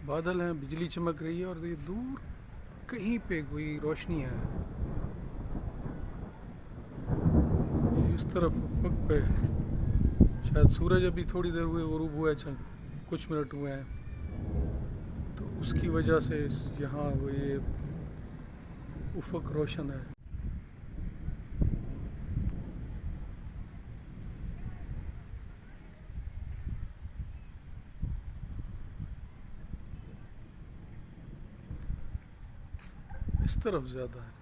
बादल हैं, बिजली चमक रही है और ये दूर कहीं पे कोई रोशनी है। ये इस तरफ अफक पे शायद सूरज अभी थोड़ी देर हुए गुरूब हुआ है, कुछ मिनट हुए हैं, तो उसकी वजह से यहाँ वो ये उफक रोशन है। इस तरफ ज़्यादा है।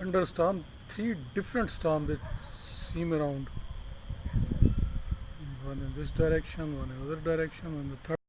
Thunderstorm, three different storms that seem around. One in this direction, one in the other direction, and the third.